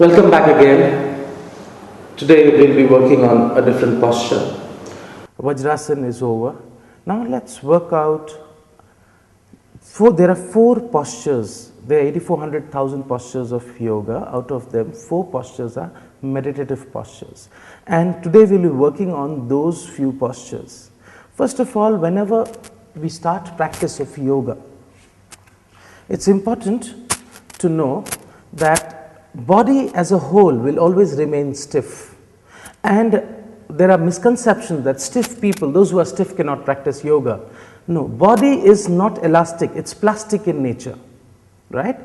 Welcome back again. Today we'll be working on a different posture. Vajrasana is over. Now let's work out. There are 4 postures. There are 84,000 postures of yoga. Out of them, 4 postures are meditative postures. And today we'll be working on those few postures. First of all, whenever we start practice of yoga, it's important to know that body as a whole will always remain stiff, and there are misconceptions that stiff people, those who are stiff, cannot practice yoga. No, body is not elastic, it's plastic in nature, right?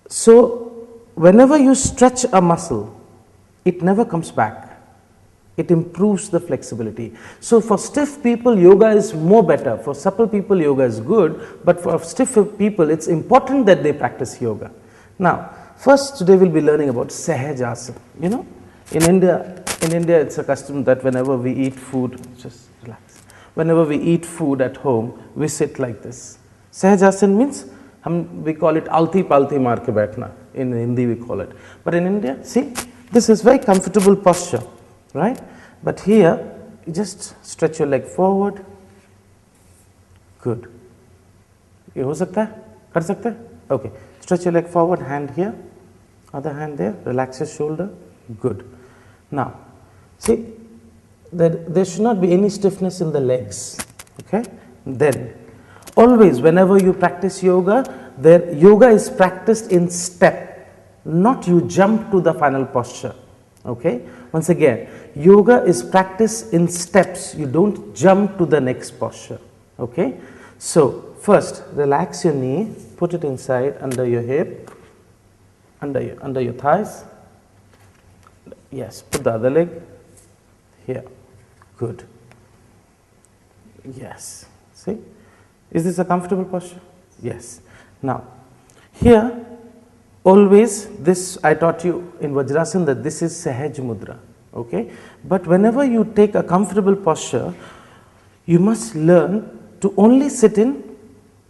So whenever you stretch a muscle, it never comes back, it improves the flexibility. So for stiff people, yoga is more better. For supple people, yoga is good, but for stiff people, it's important that they practice yoga. Now first, today we'll be learning about Sahajasana. You know, in India it's a custom that whenever we eat food, just relax. Whenever we eat food at home, we sit like this. Sahajasana means, we call it alti palti maar ke baithna. In Hindi we call it. But in India, see, this is very comfortable posture, right? But here, you just stretch your leg forward. Good. ये हो सकता है? कर सकते हैं? Okay. Stretch your leg forward, hand here, other hand there, relax your shoulder, good. Now, see, there should not be any stiffness in the legs, okay? Then, always whenever you practice yoga, yoga is practiced in step, not you jump to the final posture, okay? Once again, yoga is practiced in steps, you don't jump to the next posture, okay? So, first, relax your knee, put it inside under your hip, under your thighs. Yes, put the other leg here. Good. Yes. See? Is this a comfortable posture? Yes. Now, here, always this, I taught you in Vajrasana that this is Sahaj Mudra. Okay? But whenever you take a comfortable posture, you must learn to only sit in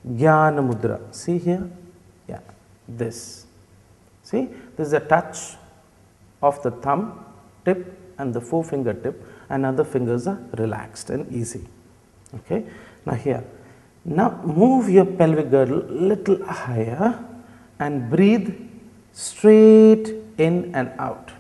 Jnana Mudra. See here? Yeah, this. See, this is a touch of the thumb tip and the forefinger tip, and other fingers are relaxed and easy. Okay? Now here. Now move your pelvic girdle little higher and breathe straight in and out.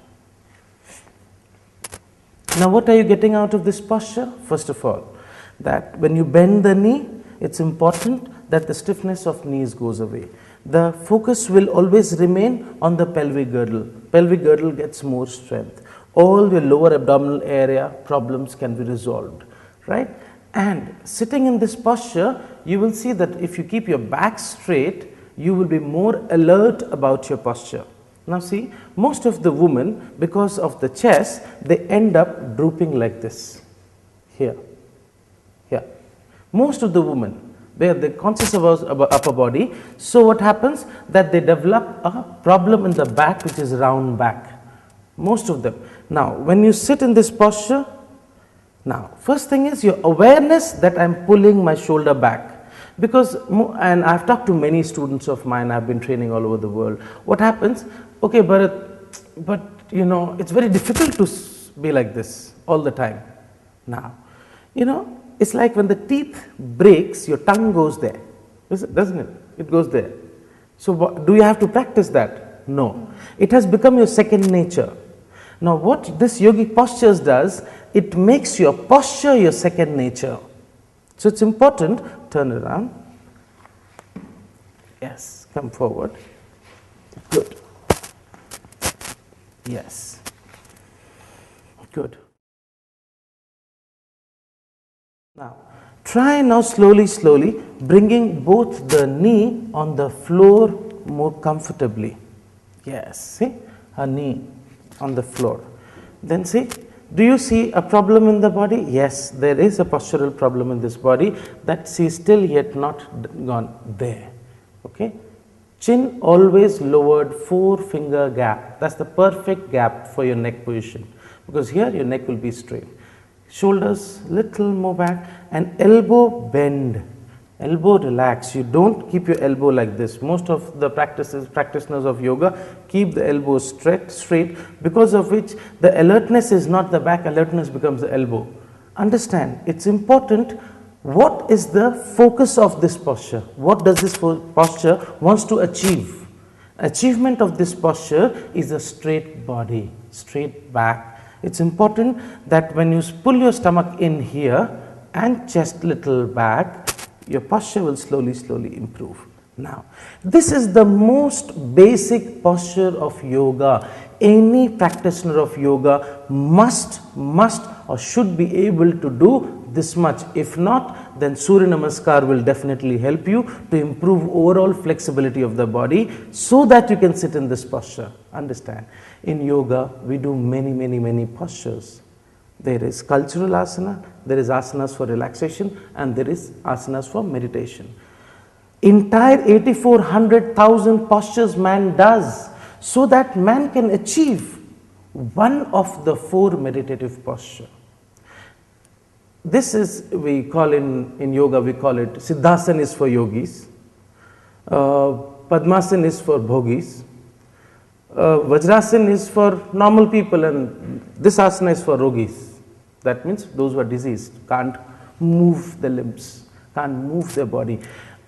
Now what are you getting out of this posture? First of all, that when you bend the knee, it's important that the stiffness of knees goes away. The focus will always remain on the pelvic girdle. Pelvic girdle gets more strength. All your lower abdominal area problems can be resolved, right? And sitting in this posture, you will see that if you keep your back straight, you will be more alert about your posture. Now see, most of the women, because of the chest, they end up drooping like this. Here. Here. Most of the women, they're conscious of upper body. So what happens? That they develop a problem in the back, which is round back. Most of them. Now, when you sit in this posture, now, first thing is your awareness that I'm pulling my shoulder back. Because, and I've talked to many students of mine, I've been training all over the world. What happens? Okay, but you know, it's very difficult to be like this all the time. Now, you know, it's like when the teeth breaks, your tongue goes there, doesn't it? It goes there. So do you have to practice that? No. It has become your second nature. Now what this yogic postures does, it makes your posture your second nature. So it's important, turn around. Yes, come forward. Good. Yes. Good. Now, try now slowly, bringing both the knee on the floor more comfortably. Yes, see, her knee on the floor. Then see, do you see a problem in the body? Yes, there is a postural problem in this body that she is still yet not gone there. Okay? Chin always lowered, 4-finger gap. That's the perfect gap for your neck position, because here your neck will be straight. Shoulders little more back and elbow bend Elbow relax. You don't keep your elbow like this. Most of the practitioners of yoga keep the elbow straight, because of which the alertness is not the back, alertness becomes the elbow. Understand, it's important. What is the focus of this posture? What does this posture wants to achieve? Achievement of this posture is a straight body, straight back. It's important that when you pull your stomach in here and chest little back, your posture will slowly improve. Now, this is the most basic posture of yoga. Any practitioner of yoga must or should be able to do this much. If not, then Surya Namaskar will definitely help you to improve overall flexibility of the body so that you can sit in this posture. Understand, in yoga we do many postures. There is cultural asana, there is asanas for relaxation, and there is asanas for meditation. Entire 8400,000 postures man does so that man can achieve one of the 4 meditative postures. This is, we call in yoga, we call it Siddhasana is for yogis, Padmasana is for bhogis, Vajrasana is for normal people, and this asana is for rogis. That means those who are diseased, can't move the limbs, can't move their body.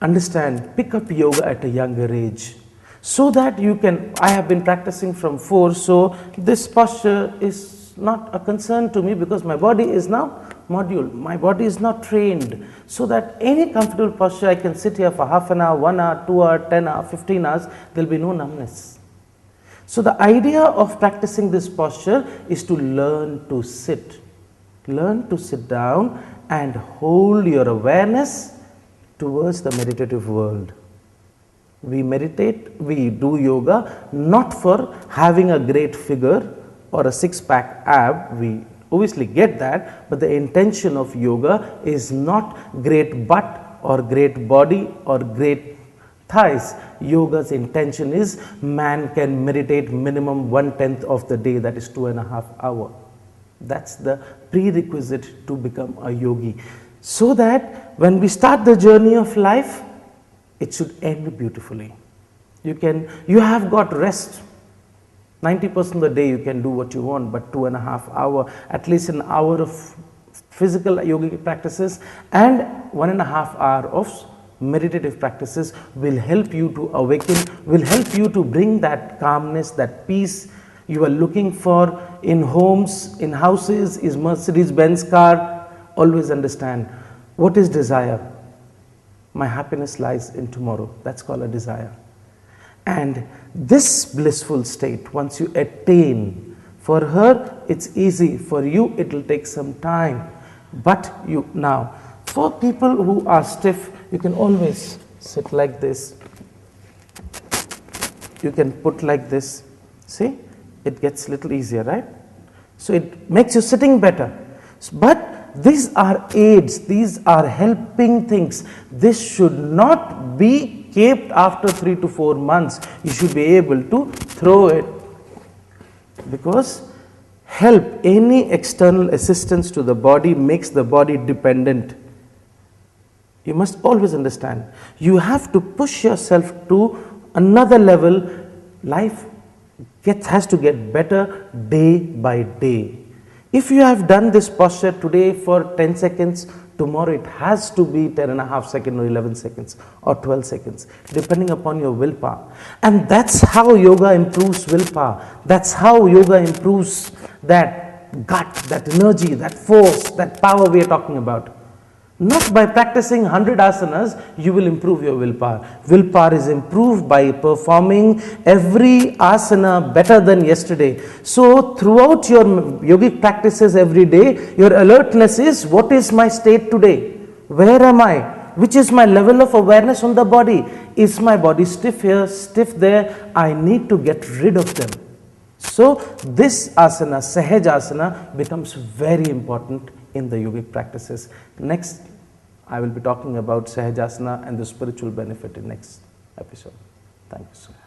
Understand, pick up yoga at a younger age so that you can, I have been practicing from 4, so this posture is not a concern to me because my body is now module, my body is not trained, so that any comfortable posture I can sit here for half an hour, 1 hour, 2 hours, 10 hours, 15 hours, there will be no numbness. So the idea of practicing this posture is to learn to sit. Learn to sit down and hold your awareness towards the meditative world. We meditate, we do yoga not for having a great figure or a six-pack ab. We obviously get that, but the intention of yoga is not great butt or great body or great thighs. Yoga's intention is man can meditate minimum 1/10 of the day, that is 2.5 hours. That's the prerequisite to become a yogi. So that when we start the journey of life, it should end beautifully. You have got rest. 90% of the day you can do what you want, but 2.5 hours, at least an hour of physical yogic practices and 1.5 hours of meditative practices will help you to awaken, will help you to bring that calmness, that peace you are looking for in homes, in houses, is Mercedes-Benz car. Always understand, what is desire? My happiness lies in tomorrow. That's called a desire. And this blissful state, once you attain, for her it's easy, for you it will take some time. But you now, for people who are stiff, you can always sit like this. You can put like this. See, it gets a little easier, right? So it makes you sitting better. But these are aids, these are helping things. This should not be kept after 3 to 4 months. You should be able to throw it, because help, any external assistance to the body makes the body dependent. You must always understand, you have to push yourself to another level. Life has to get better day by day. If you have done this posture today for 10 seconds, tomorrow it has to be 10.5 seconds or 11 seconds or 12 seconds, depending upon your willpower. And that's how yoga improves willpower. That's how yoga improves that gut, that energy, that force, that power we are talking about. Not by practicing 100 asanas, you will improve your willpower. Willpower is improved by performing every asana better than yesterday. So throughout your yogic practices every day, your alertness is, what is my state today? Where am I? Which is my level of awareness on the body? Is my body stiff here, stiff there? I need to get rid of them. So this asana, Sahajasana, becomes very important in the yogic practices. Next, I will be talking about Sahajasana and the spiritual benefit in next episode. Thank you so much.